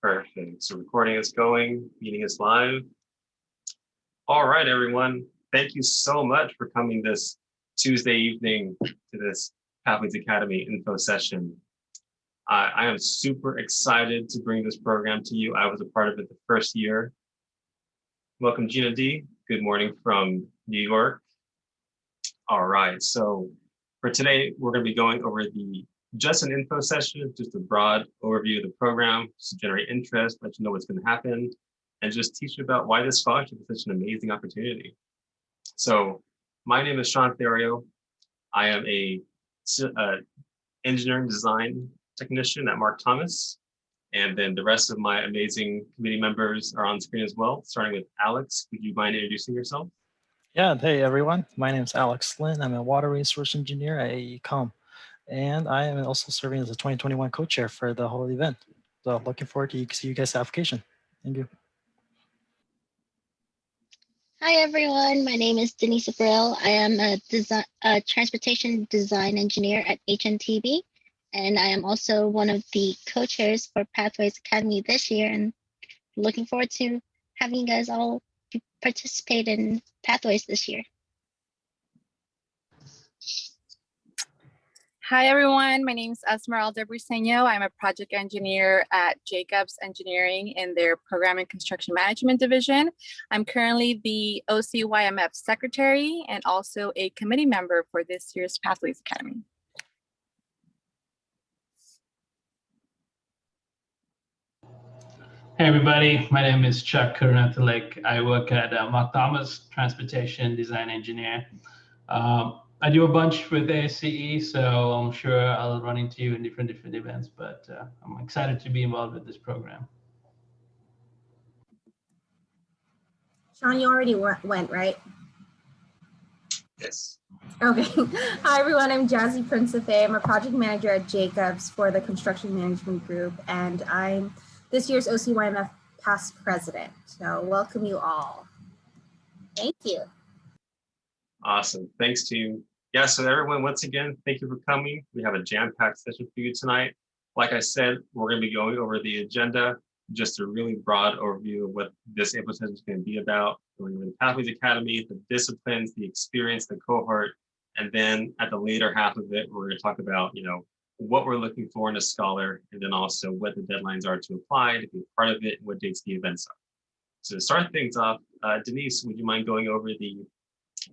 Perfect. So recording is going, meeting is live. All right, everyone. Thank you so much for coming this Tuesday evening to this Pathways Academy info session. I am super excited to bring this program to you. I was a part of it the first year. Welcome, Gina D. Good morning from New York. All right, so for today, we're going to be going over just an info session, just a broad overview of the program, just to generate interest, let you know what's going to happen, and just teach you about why this scholarship is such an amazing opportunity. So my name is Sean Therio. I am a engineering design technician at Mark Thomas. And then the rest of my amazing committee members are on screen as well, starting with Alex. Would you mind introducing yourself? Yeah, hey everyone. My name is Alex Lynn. I'm a water resource engineer at AECOM. And I am also serving as the 2021 co-chair for the whole event. So looking forward to see you guys' application. Thank you. Hi everyone, my name is Denise Abril. I am a transportation design engineer at HNTB, and I am also one of the co-chairs for Pathways Academy this year, and looking forward to having you guys all participate in Pathways this year. Hi everyone, my name is Esmeralda Briseño. I'm a project engineer at Jacobs Engineering in their Program and Construction Management Division. I'm currently the OCYMF Secretary and also a committee member for this year's Pathways Academy. Hey everybody, my name is Chuck Kurunatalik. I work at Mark Thomas, Transportation Design Engineer. I do a bunch with ASCE, so I'm sure I'll run into you in different events, but I'm excited to be involved with this program. Sean, you already went, right? Yes. Okay. Hi, everyone. I'm Jazzy Principe. I'm a project manager at Jacobs for the Construction Management Group, and I'm this year's OCYMF past president. So welcome you all. Thank you. Awesome. Thanks, team. Yeah, so everyone, once again, thank you for coming. We have a jam-packed session for you tonight. Like I said, we're going to be going over the agenda, just a really broad overview of what this info session is going to be about, going over the Pathways Academy, the disciplines, the experience, the cohort, and then at the later half of it, we're going to talk about, what we're looking for in a scholar, and then also what the deadlines are to apply, to be a part of it, and what dates the events are. So to start things off, Denise, would you mind going over the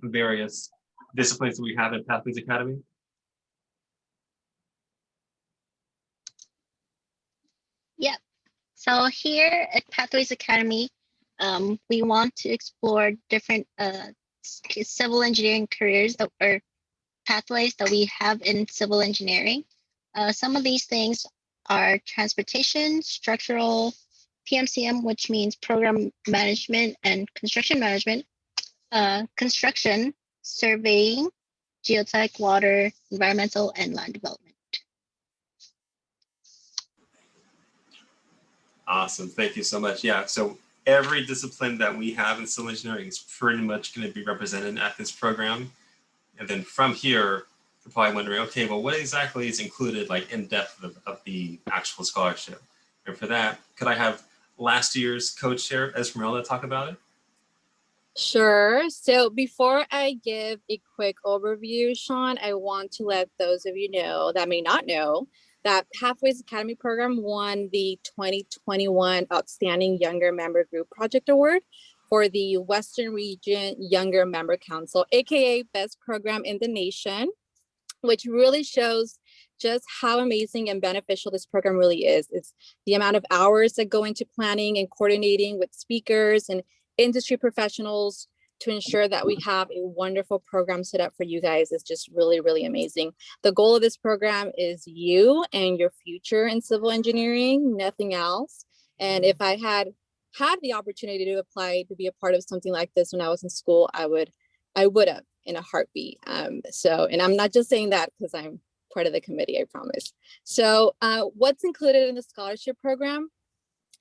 various disciplines that we have in Pathways Academy? Yep. So here at Pathways Academy, we want to explore different civil engineering careers or pathways that we have in civil engineering. Some of these things are transportation, structural, PMCM, which means program management and construction management, construction, surveying, geotech, water, environmental, and land development. Awesome, thank you so much. Yeah, so every discipline that we have in civil engineering is pretty much going to be represented at this program. And then from here, you're probably wondering, okay, well, what exactly is included like in depth of the actual scholarship? And for that, could I have last year's co-chair Esmeralda talk about it? Sure. So before I give a quick overview, Sean, I want to let those of you know that may not know that Pathways Academy program won the 2021 Outstanding Younger Member Group Project Award for the Western Region Younger Member Council, aka Best Program in the Nation, which really shows just how amazing and beneficial this program really is. It's the amount of hours that go into planning and coordinating with speakers and industry professionals to ensure that we have a wonderful program set up for you guys is just really, really amazing. The goal of this program is you and your future in civil engineering, nothing else. And if I had the opportunity to apply to be a part of something like this when I was in school, I would have in a heartbeat. And I'm not just saying that because I'm part of the committee, I promise. So what's included in the scholarship program?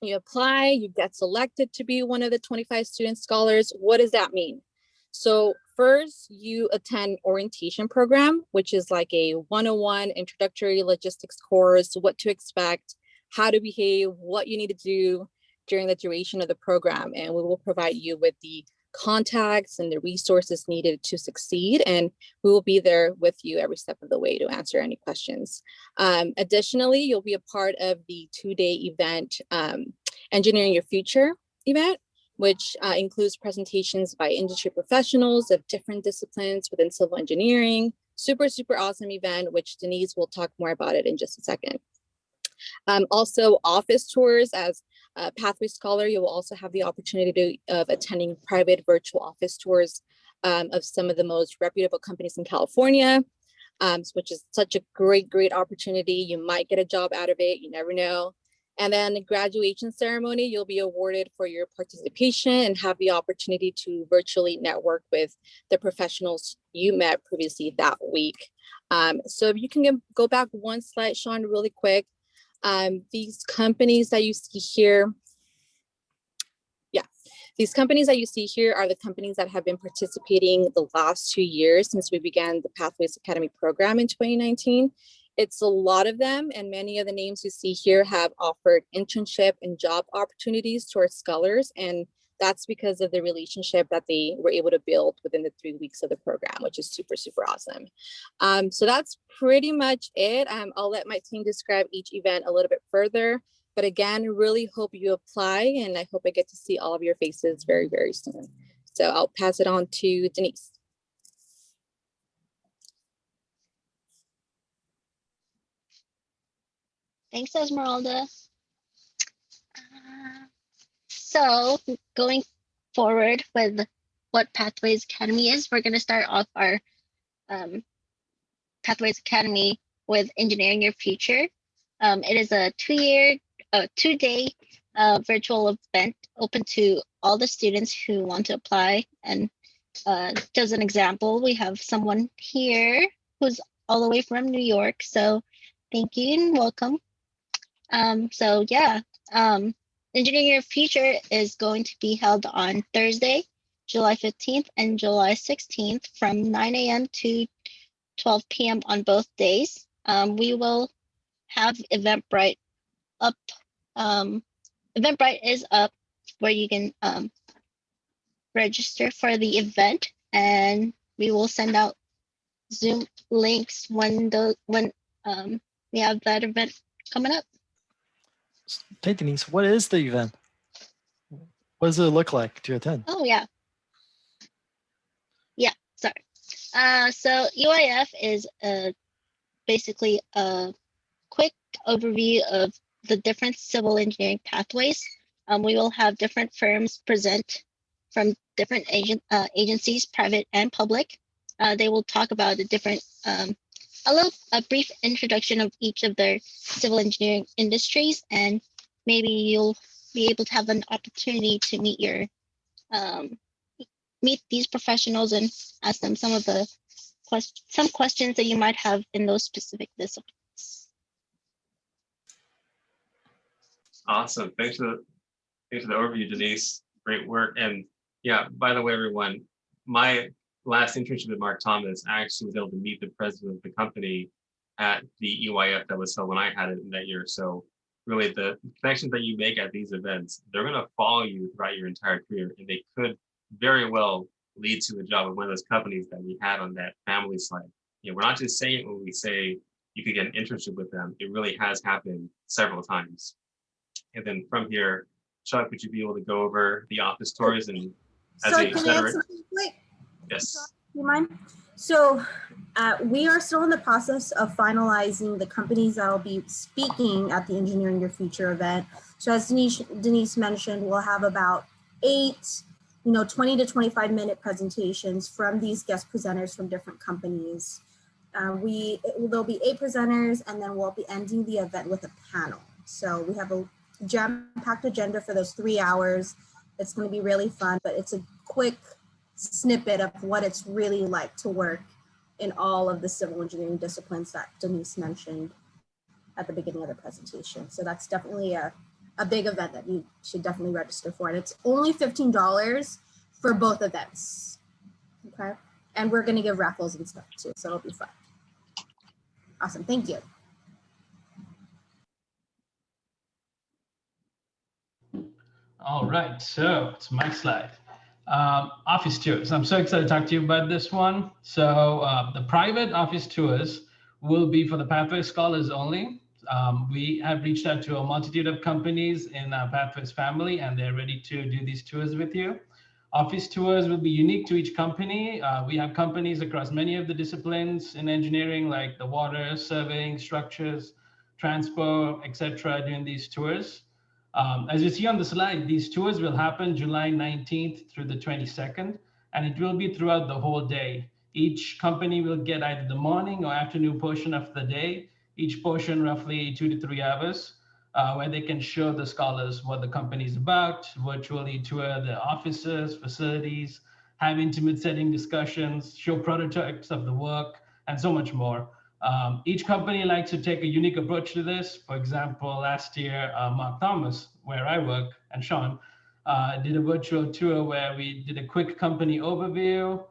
You apply, you get selected to be one of the 25 student scholars. What does that mean? So first you attend orientation program, which is like a 101 introductory logistics course, what to expect, how to behave, what you need to do during the duration of the program. And we will provide you with the contacts and the resources needed to succeed. And we will be there with you every step of the way to answer any questions. Additionally, you'll be a part of the 2-day event, Engineering Your Future event, which includes presentations by industry professionals of different disciplines within civil engineering. Super, super awesome event, which Denise will talk more about it in just a second. Also office tours. As a Pathway Scholar, you will also have the opportunity of attending private virtual office tours of some of the most reputable companies in California, which is such a great opportunity. You might get a job out of it, you never know. And then the graduation ceremony, you'll be awarded for your participation and have the opportunity to virtually network with the professionals you met previously that week. So if you can go back one slide, Sean, really quick. These companies that you see here, these companies that you see here are the companies that have been participating the last 2 years since we began the Pathways Academy program in 2019. It's a lot of them, and many of the names you see here have offered internship and job opportunities to our scholars, and that's because of the relationship that they were able to build within the 3 weeks of the program, which is super, super awesome. So that's pretty much it. I'll let my team describe each event a little bit further. But again, really hope you apply, and I hope I get to see all of your faces very, very soon. So I'll pass it on to Denise. Thanks, Esmeralda. So going forward with what Pathways Academy is, we're going to start off our Pathways Academy with Engineering Your Future. It is a 2-day virtual event open to all the students who want to apply. And as an example, we have someone here who's all the way from New York. So thank you and welcome. Engineering Your Future is going to be held on Thursday, July 15th and July 16th from 9 a.m. to 12 p.m. on both days. We will have Eventbrite up. Eventbrite is up where you can register for the event, and we will send out Zoom links when we have that event coming up. Hey, Denise, what is the event? What does it look like to attend? Oh, yeah. Yeah, sorry. So UIF is basically a quick overview of the different civil engineering pathways. We will have different firms present from different agencies, private and public. They will talk about the different, a brief introduction of each of their civil engineering industries, and maybe you'll be able to have an opportunity to meet these professionals and ask them some of the questions that you might have in those specific disciplines. Awesome. Thanks for the overview, Denise. Great work. And yeah, by the way, everyone, my last internship with Mark Thomas, I actually was able to meet the president of the company at the EYF that was held when I had it in that year. So really the connections that you make at these events, they're going to follow you throughout your entire career, and they could very well lead to a job at one of those companies that we had on that family slide. You know, we're not just saying it when we say you could get an internship with them. It really has happened several times. And then from here, Chuck, would you be able to go over the office tours and as Sorry, a can I add veteran? something quick? Yes. Do you mind? So we are still in the process of finalizing the companies that will be speaking at the Engineering Your Future event. So as Denise mentioned, we'll have about 8, 20 to 25 minute presentations from these guest presenters from different companies. There'll be 8 presenters, and then we'll be ending the event with a panel. So we have a jam-packed agenda for those 3 hours. It's going to be really fun, but it's a quick snippet of what it's really like to work in all of the civil engineering disciplines that Denise mentioned at the beginning of the presentation. So that's definitely a big event that you should definitely register for. And it's only $15 for both events, okay? And we're gonna give raffles and stuff too, so it'll be fun. Awesome, thank you. All right, so it's my slide. Office tours. I'm so excited to talk to you about this one. So the private office tours will be for the Pathway Scholars only. We have reached out to a multitude of companies in Pathways family, and they're ready to do these tours with you. Office tours will be unique to each company. We have companies across many of the disciplines in engineering, like the water, surveying, structures, transport, etc., doing these tours. As you see on the slide, these tours will happen July 19th through the 22nd, and it will be throughout the whole day. Each company will get either the morning or afternoon portion of the day, each portion roughly 2 to 3 hours, where they can show the scholars what the company is about, virtually tour the offices, facilities, have intimate setting discussions, show prototypes of the work, and so much more. Each company likes to take a unique approach to this. For example, last year, Mark Thomas, where I work, and Sean did a virtual tour where we did a quick company overview,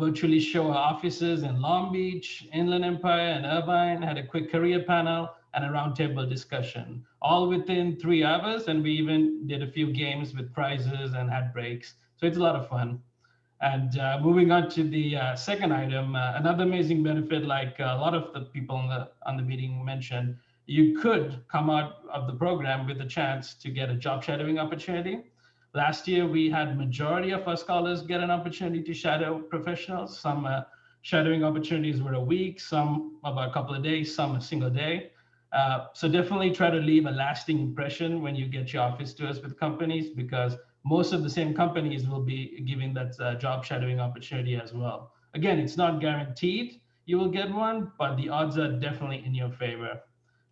virtually show our offices in Long Beach, Inland Empire, and Irvine, had a quick career panel and a roundtable discussion, all within 3 hours. And we even did a few games with prizes and had breaks. So it's a lot of fun. And moving on to the second item, another amazing benefit, like a lot of the people on the meeting mentioned, you could come out of the program with a chance to get a job shadowing opportunity. Last year, we had majority of our scholars get an opportunity to shadow professionals. Some shadowing opportunities were a week, some about a couple of days, some a single day. So definitely try to leave a lasting impression when you get your office tours with companies, because most of the same companies will be giving that job shadowing opportunity as well. Again, it's not guaranteed you will get one, but the odds are definitely in your favor.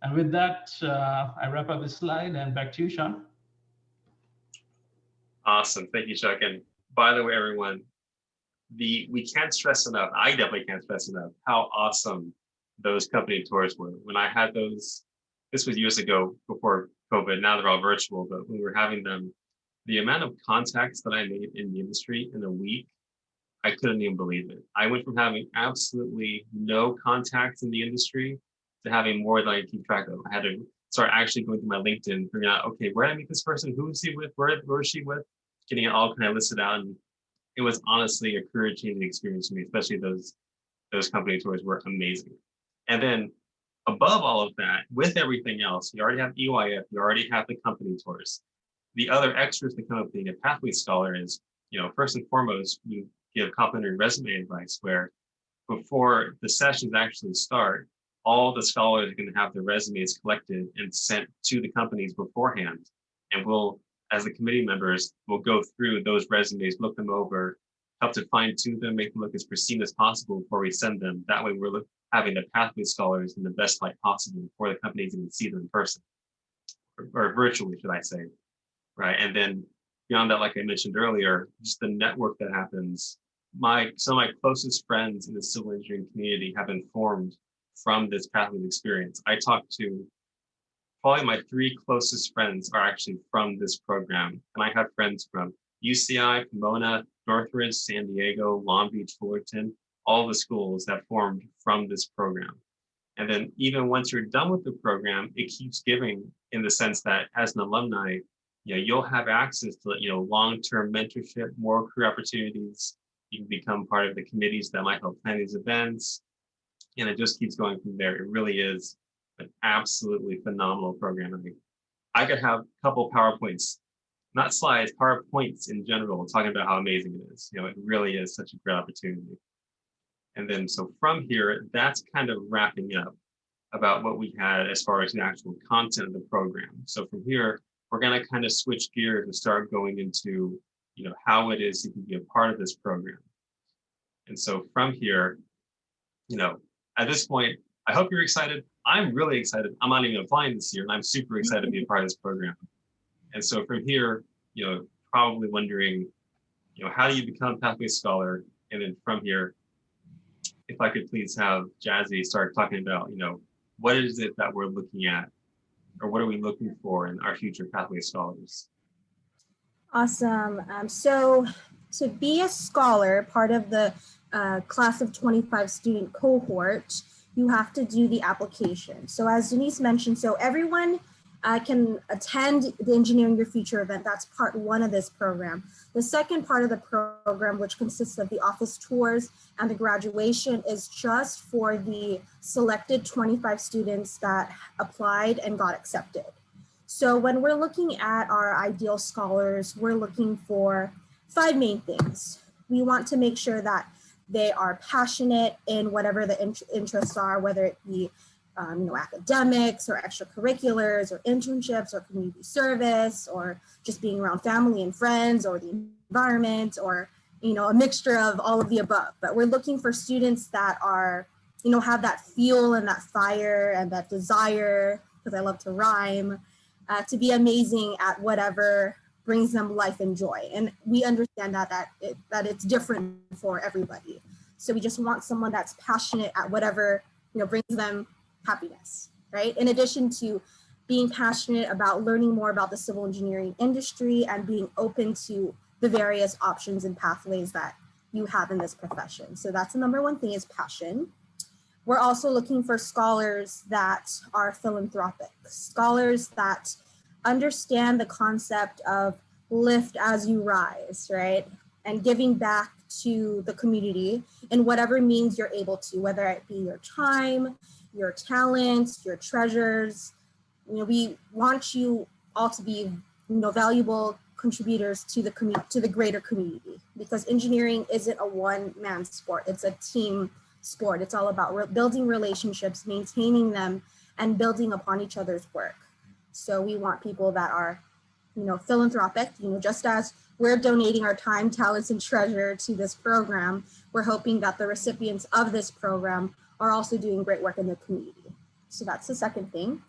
And with that, I wrap up this slide, and back to you, Sean. Awesome. Thank you, Chuck. And by the way, everyone, we can't stress enough, I definitely can't stress enough how awesome those company tours were. When I had those, this was years ago before COVID, now they're all virtual, but when we were having them, the amount of contacts that I made in the industry in a week, I couldn't even believe it. I went from having absolutely no contacts in the industry to having more than I keep track of. I had to start actually going through my LinkedIn, figuring out, okay, where did I meet this person? Who is he with? Where is she with? Getting it all kind of listed out. And it was honestly a career-changing experience for me, especially those company tours were amazing. And then above all of that, with everything else, you already have EYF, you already have the company tours. The other extras that come up being a Pathway Scholar is, first and foremost, you give complimentary resume advice, where before the sessions actually start, all the scholars are going to have their resumes collected and sent to the companies beforehand. And we'll, as the committee members, we'll go through those resumes, look them over, help to fine tune them, make them look as pristine as possible before we send them. That way we're having the Pathway Scholars in the best light possible before the companies even see them in person, or virtually, should I say. Right. And then beyond that, like I mentioned earlier, just the network that happens. Some of my closest friends in the civil engineering community have been formed from this Pathways experience. I talked to probably my 3 closest friends are actually from this program. And I have friends from UCI, Pomona, Northridge, San Diego, Long Beach, Fullerton, all the schools that formed from this program. And then even once you're done with the program, it keeps giving, in the sense that as an alumni, you'll have access to, long-term mentorship, more career opportunities. You can become part of the committees that might help plan these events. And it just keeps going from there. It really is an absolutely phenomenal program. I could have a couple PowerPoints, not slides, PowerPoints in general, talking about how amazing it is. It really is such a great opportunity. And then, so from here, that's kind of wrapping up about what we had as far as the actual content of the program. So from here, we're going to kind of switch gears and start going into, how it is you can be a part of this program. And so from here, at this point, I hope you're excited. I'm really excited. I'm not even applying this year, and I'm super excited to be a part of this program. And so from here, probably wondering, how do you become a Pathway Scholar? And then from here, if I could please have Jazzy start talking about, what is it that we're looking at, or what are we looking for in our future Pathway Scholars? Awesome. So to be a scholar, part of the class of 25 student cohort, you have to do the application. So as Denise mentioned, so everyone can attend the Engineering Your Future event. That's part one of this program. The second part of the program, which consists of the office tours and the graduation, is just for the selected 25 students that applied and got accepted. So when we're looking at our ideal scholars, we're looking for 5 main things. We want to make sure that they are passionate in whatever the interests are, whether it be academics or extracurriculars or internships or community service or just being around family and friends or the environment or, a mixture of all of the above. But we're looking for students that are, have that fuel and that fire and that desire, because I love to rhyme, to be amazing at whatever brings them life and joy. And we understand that it's different for everybody. So we just want someone that's passionate at whatever, brings them happiness, right? In addition to being passionate about learning more about the civil engineering industry and being open to the various options and pathways that you have in this profession. So that's the number one thing, is passion. We're also looking for scholars that are philanthropic, scholars that understand the concept of lift as you rise, right? And giving back to the community in whatever means you're able to, whether it be your time, your talents, your treasures. We want you all to be, valuable contributors to the greater community, because engineering isn't a one-man sport. It's a team sport. It's all about building relationships, maintaining them, and building upon each other's work. So we want people that are, philanthropic, just as we're donating our time, talents, and treasure to this program, we're hoping that the recipients of this program are also doing great work in the community. So that's the second thing,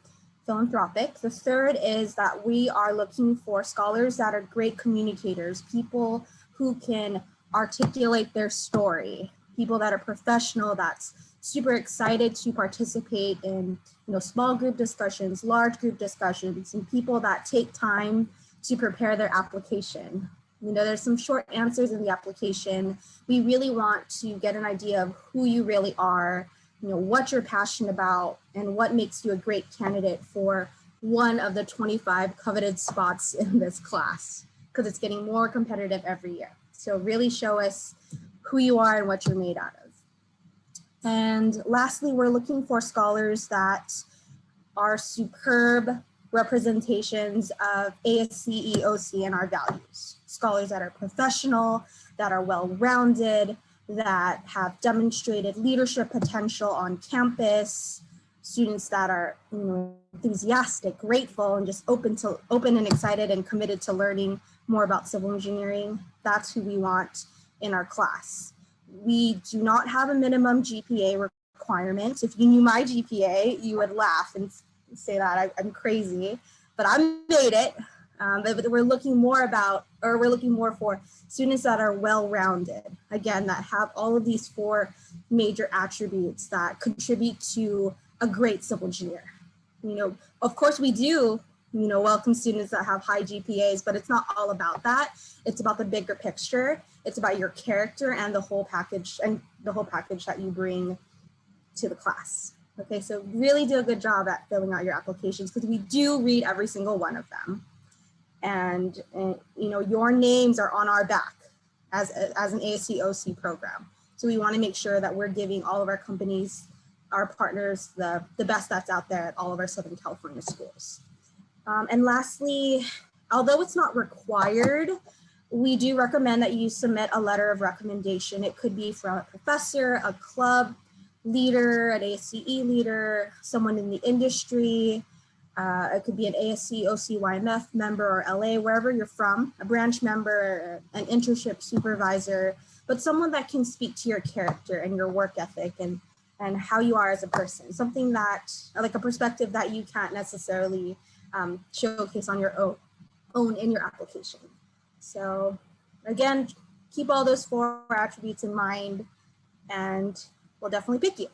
philanthropic. The third is that we are looking for scholars that are great communicators, people who can articulate their story, people that are professional, that's super excited to participate in small group discussions, large group discussions, and people that take time to prepare their application. There's some short answers in the application. We really want to get an idea of who you really are, what you're passionate about, and what makes you a great candidate for one of the 25 coveted spots in this class, because it's getting more competitive every year. So really show us who you are and what you're made out of. And lastly, we're looking for scholars that are superb representations of ASCE, OC, and our values. Scholars that are professional, that are well-rounded, that have demonstrated leadership potential on campus, students that are enthusiastic, grateful, and just open and excited and committed to learning more about civil engineering. That's who we want in our class. We do not have a minimum GPA requirement. If you knew my GPA, you would laugh and say that I'm crazy, but I made it. But we're looking more for students that are well-rounded, again, that have all of these 4 major attributes that contribute to a great civil engineer. Of course we do, welcome students that have high GPAs, but it's not all about that. It's about the bigger picture. It's about your character and the whole package that you bring to the class. Okay, so really do a good job at filling out your applications, because we do read every single one of them. And your names are on our back as an ASCE OC program. So we want to make sure that we're giving all of our companies, our partners, the best that's out there at all of our Southern California schools. And lastly, although it's not required, we do recommend that you submit a letter of recommendation. It could be from a professor, a club leader, an ASCE leader, someone in the industry. It could be an ASCE OC-YMF member or LA, wherever you're from, a branch member, an internship supervisor, but someone that can speak to your character and your work ethic and how you are as a person, something that, like a perspective that you can't necessarily showcase on your own in your application. So again, keep all those 4 attributes in mind and we'll definitely pick you.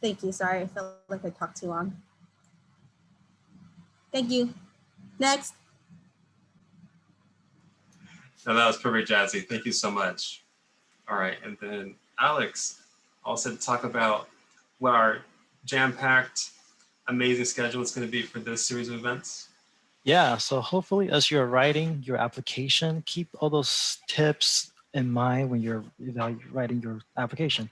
Thank you. Sorry, I felt like I talked too long. Thank you. Next. No, that was perfect, Jazzy. Thank you so much. All right, and then Alex also to talk about what our jam-packed amazing schedule it's going to be for this series of events? Yeah, so hopefully as you're writing your application, keep all those tips in mind when you're writing your application.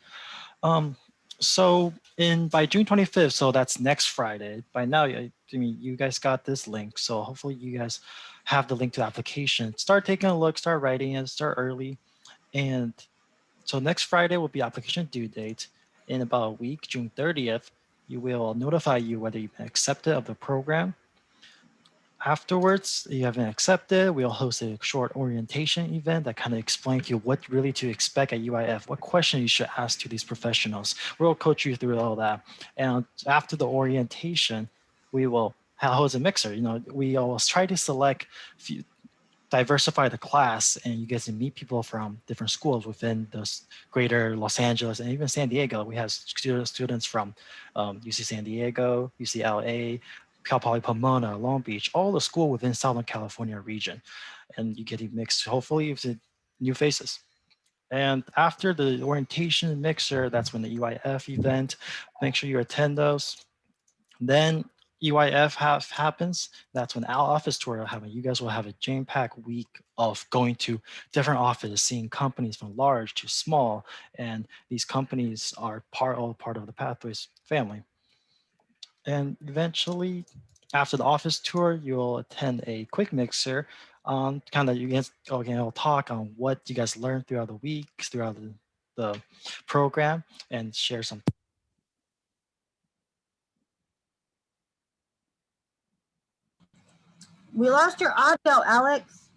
So by June 25th, so that's next Friday. By now, I mean, you guys got this link. So hopefully you guys have the link to the application. Start taking a look, start writing it, start early. And so next Friday will be application due date. In about a week, June 30th, you will notify you whether you've been accepted of the program. Afterwards, you have been accepted. We'll host a short orientation event that kind of explains to you what really to expect at UIF, what question you should ask to these professionals. We'll coach you through all that. And after the orientation, we will host a mixer. You know, we always try to select diversify the class, and you get to meet people from different schools within the greater Los Angeles and even San Diego. We have students from UC San Diego, UCLA, Cal Poly Pomona, Long Beach, all the school within Southern California region. And you get to mix, hopefully, with new faces. And after the orientation mixer, that's when the UIF event, make sure you attend those. Then UIF happens. That's when our office tour will happen. You guys will have a jam-packed week of going to different offices, seeing companies from large to small, and these companies are all part of the Pathways family. And eventually, after the office tour, you'll attend a quick mixer on kind of you guys will talk on what you guys learned throughout the week, throughout the program, and share some. We lost your audio, Alex.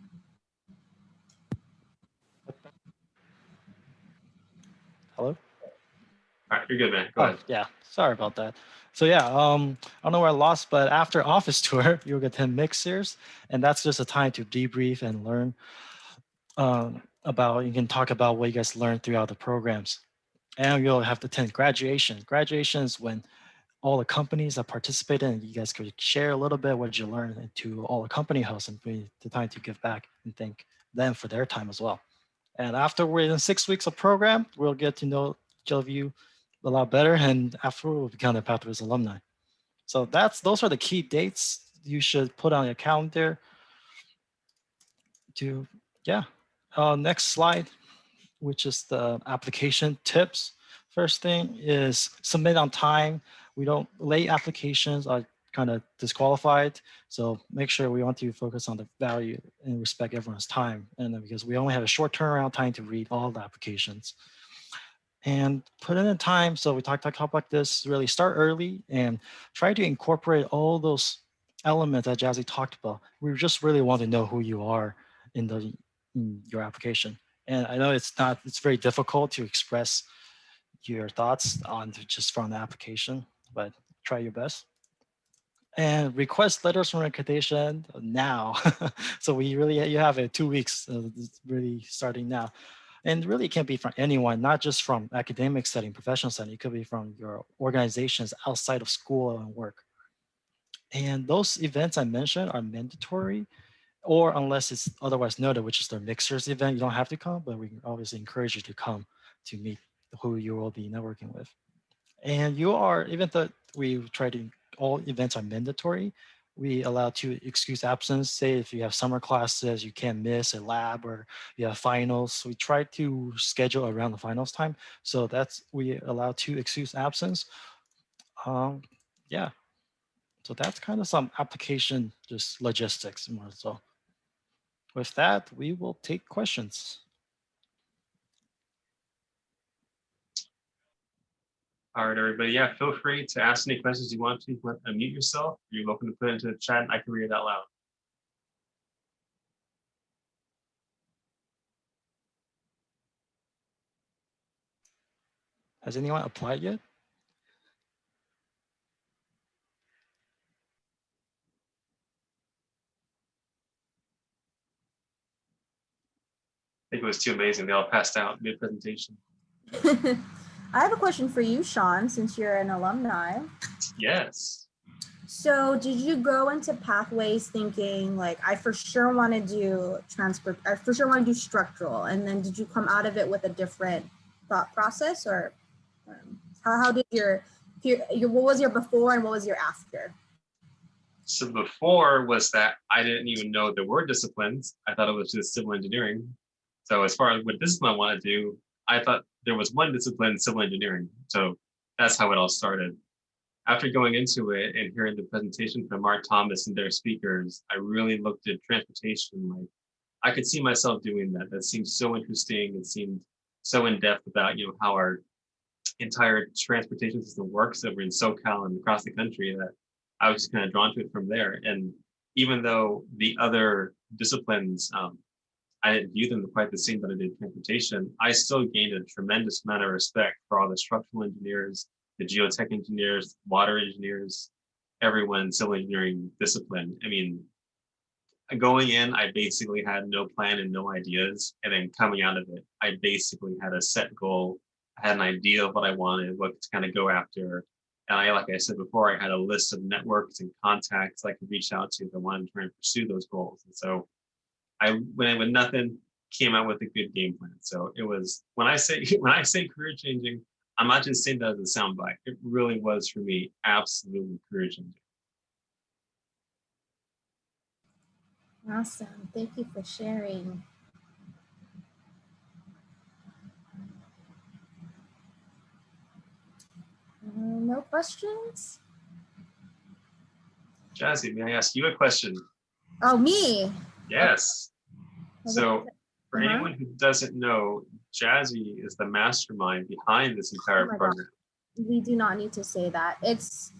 Hello? All right, you're good, man. Go ahead. Yeah, sorry about that. So yeah, I don't know where I lost, but after office tour, you'll get 10 mixers, and that's just a time to debrief and learn you can talk about what you guys learned throughout the programs. And you'll have to attend graduation. Graduation is when all the companies that participate in, you guys could share a little bit what you learned to all the company hosts and be the time to give back and thank them for their time as well. And after we're in 6 weeks of program, we'll get to know each of you a lot better, and after we'll become the Pathways alumni. So those are the key dates you should put on your calendar. Next slide, which is the application tips. First thing is submit on time. Late applications are kind of disqualified. So make sure we want to focus on the value and respect everyone's time. And then because we only have a short turnaround time to read all the applications. And put in the time. So we talked about this, really start early and try to incorporate all those elements that Jazzy talked about. We just really want to know who you are in your application. And I know it's very difficult to express your thoughts just from the application, but try your best. And request letters from recommendation now. So you have 2 weeks, really starting now. And really it can be from anyone, not just from academic setting, professional setting. It could be from your organizations outside of school and work. And those events I mentioned are mandatory, or unless it's otherwise noted, which is the mixers event, you don't have to come, but we obviously encourage you to come to meet who you will be networking with. And even though all events are mandatory, we allow to excuse absence. Say if you have summer classes, you can't miss a lab, or you have finals. So we try to schedule around the finals time. So we allow to excuse absence. Yeah. So that's kind of some application, just logistics more so. With that, we will take questions. All right, everybody. Yeah, feel free to ask any questions you want to. You want to unmute yourself. You're welcome to put it into the chat and I can read it out loud. Has anyone applied yet? I think it was too amazing. They all passed out mid-presentation. I have a question for you, Sean, since you're an alumni. Yes. So did you go into Pathways thinking like, I for sure want to do I for sure want to do structural, and then did you come out of it with a different thought process, or how did your what was your before and what was your after? So before was that I didn't even know there were disciplines. I thought it was just civil engineering. So as far as what discipline I want to do, I thought there was one discipline, civil engineering. So that's how it all started. After going into it and hearing the presentation from Mark Thomas and their speakers, I really looked at transportation. Like I could see myself doing that. That seemed so interesting. It seemed so in depth about, you know, how our entire transportation system works over in SoCal and across the country that I was just kind of drawn to it from there. And even though the other disciplines, I didn't view them quite the same that I did transportation, I still gained a tremendous amount of respect for all the structural engineers, the geotech engineers, water engineers, everyone in civil engineering discipline. I mean, going in, I basically had no plan and no ideas. And then coming out of it, I basically had a set goal. I had an idea of what I wanted, what to kind of go after. And I, like I said before, I had a list of networks and contacts I could reach out to if I wanted to try and pursue those goals. And so I went in with nothing, came out with a good game plan. So it was, when I say career changing, I'm not just saying that as a soundbite. It really was for me absolutely career changing. Awesome. Thank you for sharing. No questions? Jazzy, may I ask you a question? Oh, me? Yes. Okay. So for Uh-huh. anyone who doesn't know, Jazzy is the mastermind behind this entire Oh my program. We do not need to say that. It's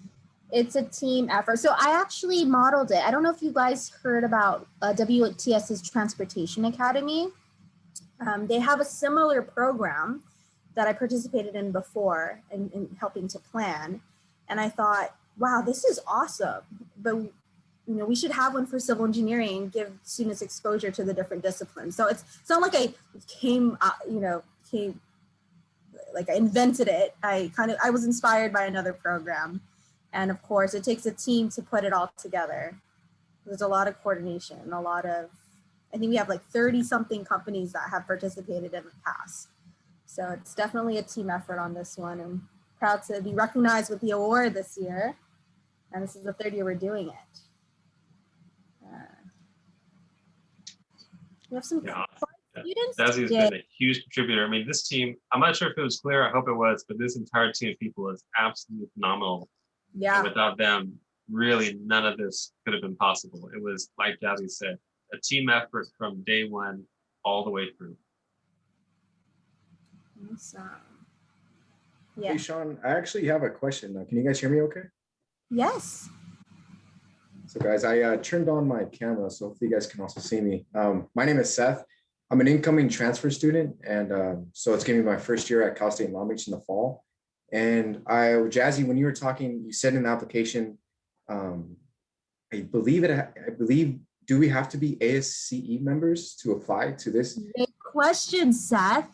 a team effort. So I actually modeled it. I don't know if you guys heard about WTS's Transportation Academy. They have a similar program that I participated in before in helping to plan. And I thought, wow, this is awesome. But we should have one for civil engineering, give students exposure to the different disciplines. So it's not like I came like I invented it. I was inspired by another program. And of course, it takes a team to put it all together. There's a lot of coordination, I think we have like 30 something companies that have participated in the past. So it's definitely a team effort on this one. I'm proud to be recognized with the award this year. And this is the third year we're doing it. We have some students. Jazzy's been a huge contributor. I mean, this team, I'm not sure if it was clear, I hope it was, but this entire team of people is absolutely phenomenal. Yeah. And without them, really none of this could have been possible. It was, like Jazzy said, a team effort from day one all the way through. Awesome. Yeah. Hey, Sean, I actually have a question. Can you guys hear me okay? Yes. So guys, I turned on my camera, so hopefully you guys can also see me. My name is Seth. I'm an incoming transfer student, and so it's gonna be my first year at Cal State Long Beach in the fall. And Jazzy, when you were talking, you said in the application, I believe, do we have to be ASCE members to apply to this? Good question, Seth.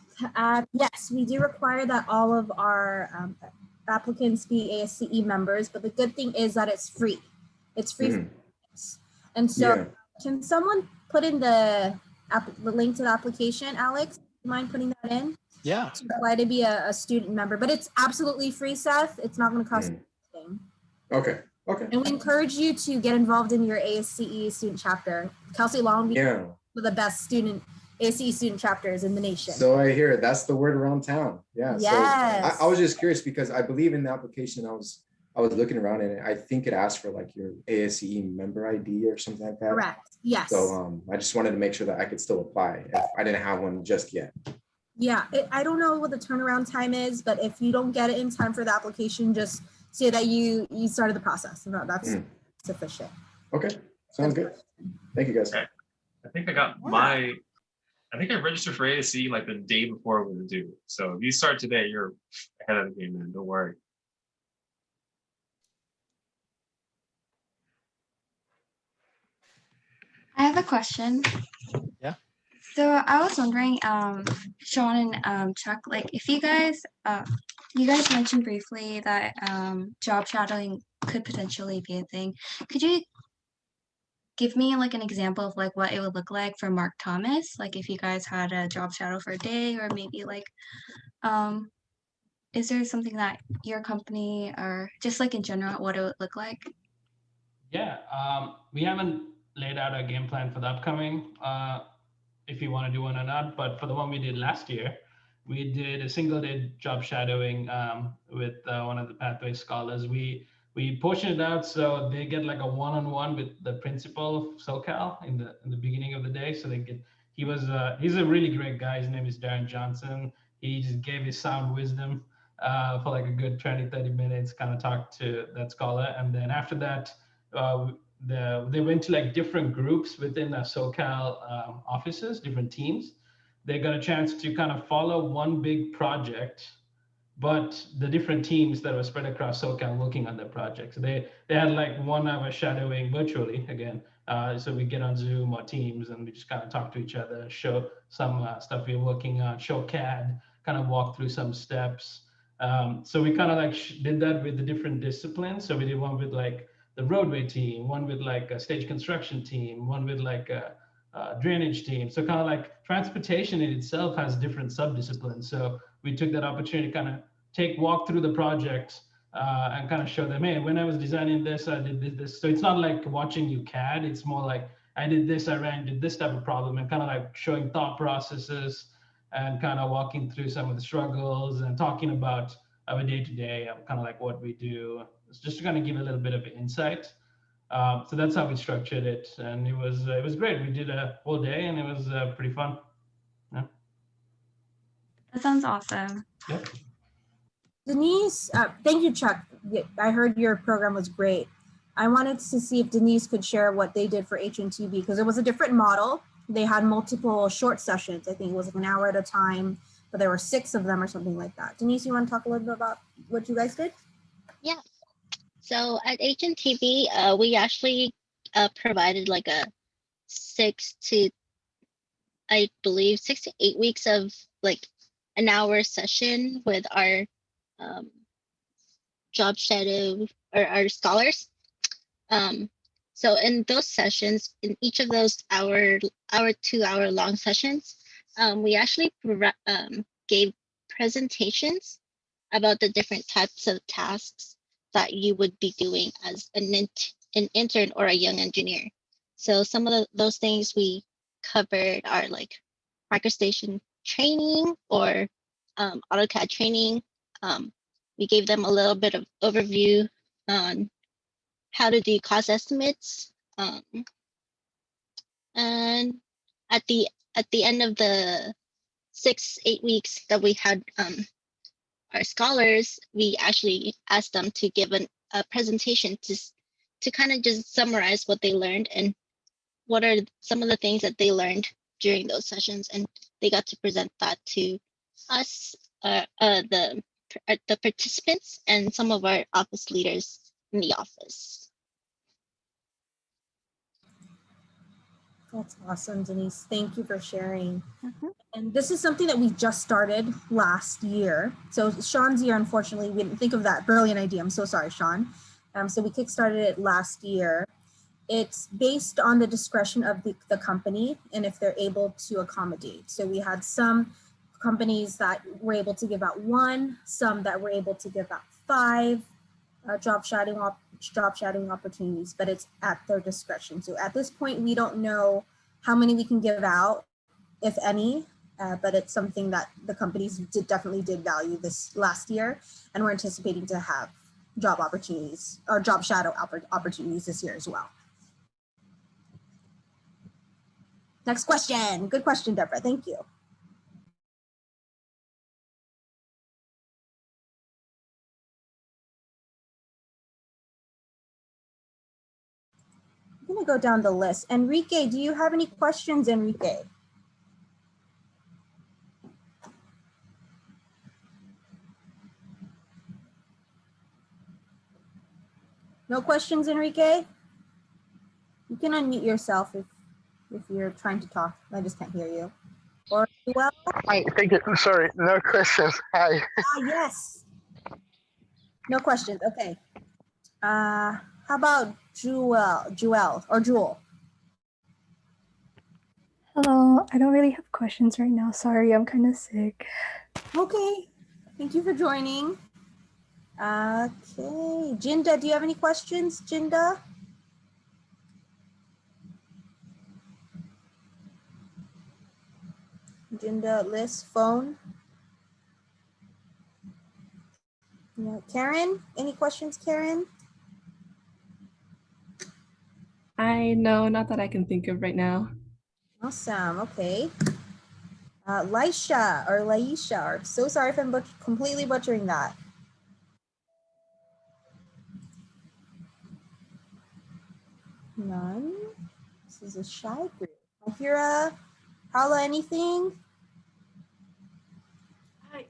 Yes, we do require that all of our applicants be ASCE members, but the good thing is that it's free. It's free. Mm-hmm. And so Can someone put in the link to the application, Alex? Do you mind putting that in? Yeah. To apply to be a student member, but it's absolutely free, Seth. It's not going to cost anything. Okay. Okay. And we encourage you to get involved in your ASCE student chapter. Cal State Long Beach is one of the best ASCE student chapters in the nation. So I hear that's the word around town. Yeah. Yes. So I was just curious because I believe in the application I was looking around and I think it asked for like your ASCE member ID or something like that. Correct. Yes. So I just wanted to make sure that I could still apply if I didn't have one just yet. Yeah, I don't know what the turnaround time is, but if you don't get it in time for the application, just say that you started the process. That's sufficient. Okay, sounds good. Thank you, guys. Okay. I think I registered for ASCE like the day before it was due. So if you start today, you're ahead of the game, man. Don't worry. I have a question. Yeah. So I was wondering, Sean and Chuck, like if you guys mentioned briefly that job shadowing could potentially be a thing. Could you give me like an example of like what it would look like for Mark Thomas? Like if you guys had a job shadow for a day, or maybe like is there something that your company or just like in general, what it would look like? Yeah, we haven't laid out a game plan for the upcoming, if you want to do one or not, but for the one we did last year, we did a single day job shadowing with one of the Pathway scholars. We portioned it out so they get like a one-on-one with the principal of SoCal in the beginning of the day. So they get he's a really great guy. His name is Darren Johnson. He just gave his sound wisdom for like a good 20-30 minutes, kind of talked to that scholar, and then after that. They went to like different groups within the SoCal offices, different teams. They got a chance to kind of follow one big project, but the different teams that were spread across SoCal working on the project. So they had like 1 hour shadowing virtually again. So we get on Zoom or Teams and we just kind of talk to each other, show some stuff we're working on, show CAD, kind of walk through some steps. So we kind of like did that with the different disciplines. So we did one with like the roadway team, one with like a stage construction team, one with like a drainage team. So kind of like transportation in itself has different sub-disciplines. So we took that opportunity to kind of walk through the project and kind of show them, hey, when I was designing this, I did this. So it's not like watching you CAD. It's more like I did this, did this type of problem, and kind of like showing thought processes and kind of walking through some of the struggles and talking about our day-to-day, kind of like what we do. It's just to kind of give a little bit of insight. So that's how we structured it, and it was great. We did a whole day, and it was pretty fun. Yeah. That sounds awesome. Yep. Denise, thank you, Chuck. I heard your program was great. I wanted to see if Denise could share what they did for HNTB because it was a different model. They had multiple short sessions. I think it was like an hour at a time, but there were 6 of them or something like that. Denise, you want to talk a little bit about what you guys did? Yeah. So at HNTB, we actually provided like a 6 to 8 weeks of like an hour session with our job shadow or our scholars. So in those sessions, in each of those 2-hour long sessions, we actually gave presentations about the different types of tasks that you would be doing as an intern or a young engineer. So some of those things we covered are like microstation training or AutoCAD training. We gave them a little bit of overview on how to do cost estimates. And at the end of the 6-8 weeks that we had our scholars, we actually asked them to give a presentation to kind of just summarize what they learned and what are some of the things that they learned during those sessions. And they got to present that to us, the participants and some of our office leaders in the office. That's awesome, Denise. Thank you for sharing. And this is something that we just started last year. So Sean's year, unfortunately, we didn't think of that brilliant idea. I'm so sorry, Sean. So we kickstarted it last year. It's based on the discretion of the company and if they're able to accommodate. So we had some companies that were able to give out 1, some that were able to give out 5 job shadowing opportunities, but it's at their discretion. So at this point, we don't know how many we can give out, if any, but it's something that the companies definitely did value this last year, and we're anticipating to have job opportunities or job shadow opportunities this year as well. Next question. Good question, Deborah. Thank you. I'm going to go down the list. Enrique, do you have any questions, Enrique? No questions, Enrique? You can unmute yourself if you're trying to talk. I just can't hear you. Or well. Hi, thank you. Sorry, no questions. Hi. Yes. No questions. Okay. How about Jewel? Hello, I don't really have questions right now. Sorry, I'm kind of sick. Okay. Thank you for joining. Okay, Jinda, do you have any questions, Jinda? Jinda, list, phone. Yeah. Karen, any questions, Karen? No, not that I can think of right now. Awesome, okay. Laisha or Laisha, so sorry if I'm completely butchering that. None. This is a shy group. Mahira, Paula, anything?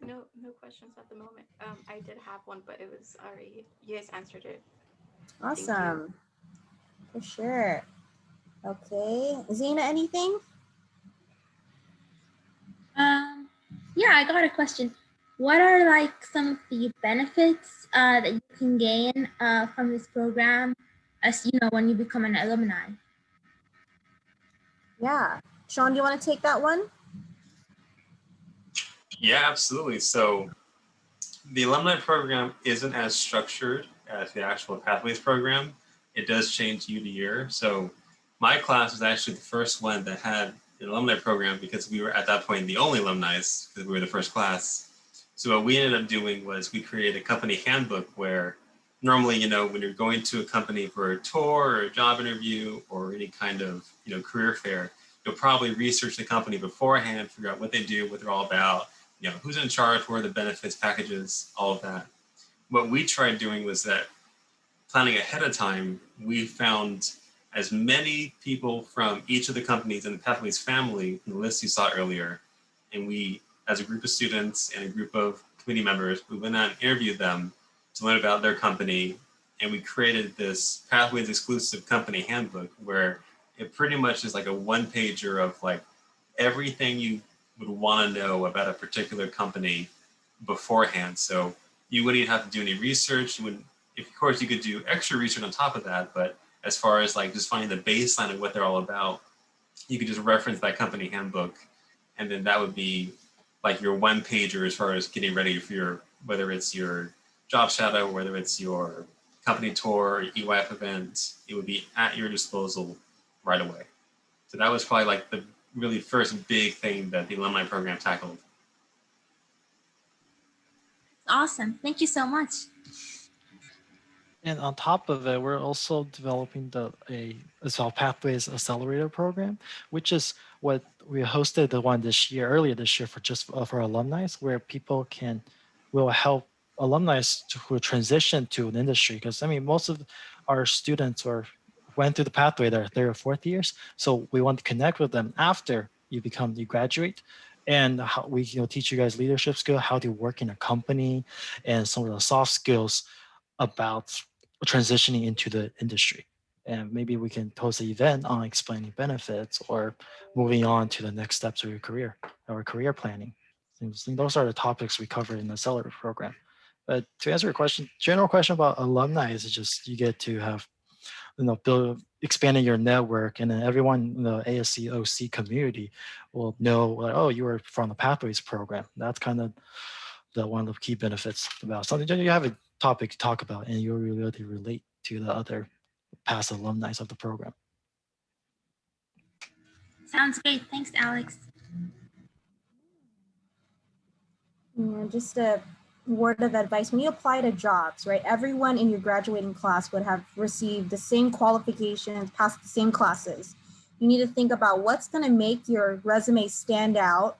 No questions at the moment. I did have one, but it was already, you guys answered it. Awesome. For sure. Okay. Zena, anything? Yeah, I got a question. What are like some of the benefits that you can gain from this program as you know when you become an alumni? Yeah. Sean, do you want to take that one? Yeah, absolutely. So the alumni program isn't as structured as the actual Pathways program. It does change year to year. So my class was actually the first one that had an alumni program because we were at that point the only alumni because we were the first class. So what we ended up doing was we created a company handbook where normally, when you're going to a company for a tour or a job interview or any kind of, career fair, you'll probably research the company beforehand, figure out what they do, what they're all about, who's in charge, what are the benefits, packages, all of that. What we tried doing was that planning ahead of time, we found as many people from each of the companies in the Pathways family, in the list you saw earlier, and we, as a group of students and a group of committee members, we went out and interviewed them to learn about their company, and we created this Pathways exclusive company handbook where it pretty much is like a one-pager of like everything you would want to know about a particular company beforehand. So you wouldn't even have to do any research. You wouldn't, of course, you could do extra research on top of that, but as far as like just finding the baseline of what they're all about, you could just reference that company handbook, and then that would be like your one pager as far as getting ready for your, whether it's your job shadow, whether it's your company tour, or EYF event, it would be at your disposal right away. So that was probably like the really first big thing that the alumni program tackled. Awesome. Thank you so much. And on top of it, we're also developing it's called Pathways Accelerator program, which is what we hosted the one earlier this year for alumni, where people will help alumni who transition to an industry. Because I mean, most of our students went through the pathway their third or fourth years, so we want to connect with them after you graduate, and how we teach you guys leadership skills, how to work in a company, and some of the soft skills about transitioning into the industry. And maybe we can host an event on explaining benefits or moving on to the next steps of your career or career planning. Those are the topics we cover in the Accelerator program. But to answer your question, general question about alumni is just you get to have, expanding your network, and then everyone in the ASCE OC community will know, like, oh, you were from the Pathways program. That's kind of one of the key benefits about something. You have a topic to talk about, and you're really able to relate to the other past alumni of the program. Sounds great. Thanks, Alex. Yeah, just a word of advice. When you apply to jobs, right, everyone in your graduating class would have received the same qualifications, passed the same classes. You need to think about what's going to make your resume stand out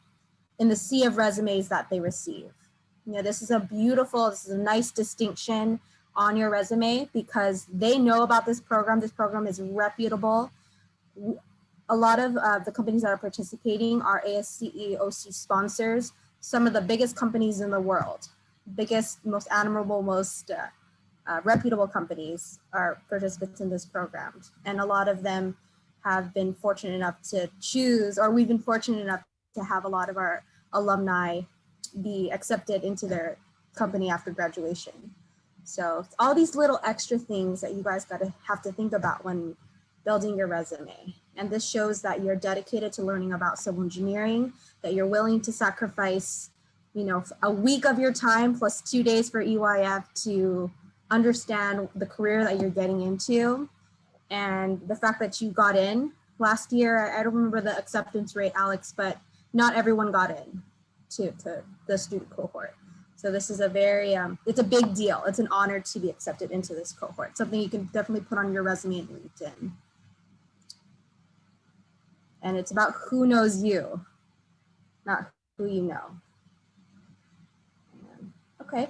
in the sea of resumes that they receive. This is a nice distinction on your resume because they know about this program. This program is reputable. A lot of the companies that are participating are ASCE OC sponsors, some of the biggest companies in the world, biggest, most admirable, most reputable companies are participants in this program. And a lot of them have been fortunate enough to choose, or we've been fortunate enough to have a lot of our alumni be accepted into their company after graduation. So all these little extra things that you guys have to think about when building your resume. And this shows that you're dedicated to learning about civil engineering, that you're willing to sacrifice a week of your time plus 2 days for EYF to understand the career that you're getting into. And the fact that you got in last year, I don't remember the acceptance rate, Alex, but not everyone got in to the student cohort. So this is a very, it's a big deal. It's an honor to be accepted into this cohort. Something you can definitely put on your resume and LinkedIn. And it's about who knows you, not who you know. Okay,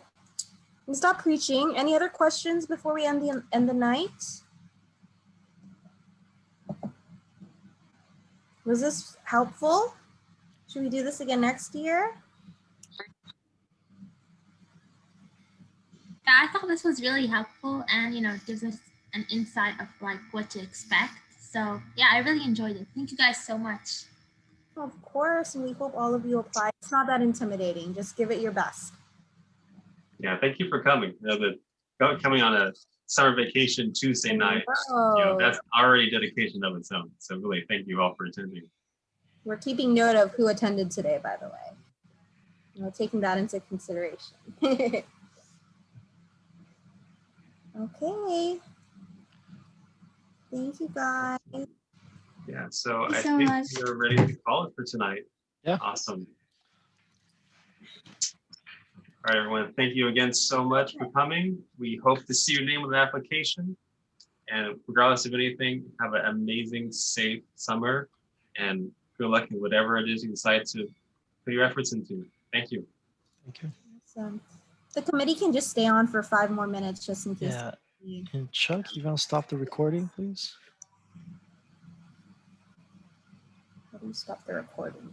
and stop preaching. Any other questions before we end the night? Was this helpful? Should we do this again next year? Yeah, I thought this was really helpful, and gives us an insight of like what to expect. So yeah, I really enjoyed it. Thank you guys so much. Of course, and we hope all of you apply. It's not that intimidating. Just give it your best. Yeah, thank you for coming. Coming on a summer vacation Tuesday night, that's already dedication of its own. So really, thank you all for attending. We're keeping note of who attended today, by the way. Taking that into consideration. Okay. Thank you, guys. Yeah, so I so think much. we're ready to call it for tonight. Yeah. Awesome. All right, everyone. Thank you again so much for coming. We hope to see your name on the application. And regardless of anything, have an amazing, safe summer. And good luck in whatever it is you decide to put your efforts into. Thank you. Thank you. Awesome. The committee can just stay on for 5 more minutes just in case. Yeah. And Chuck, you want to stop the recording, please? How do you stop the recording?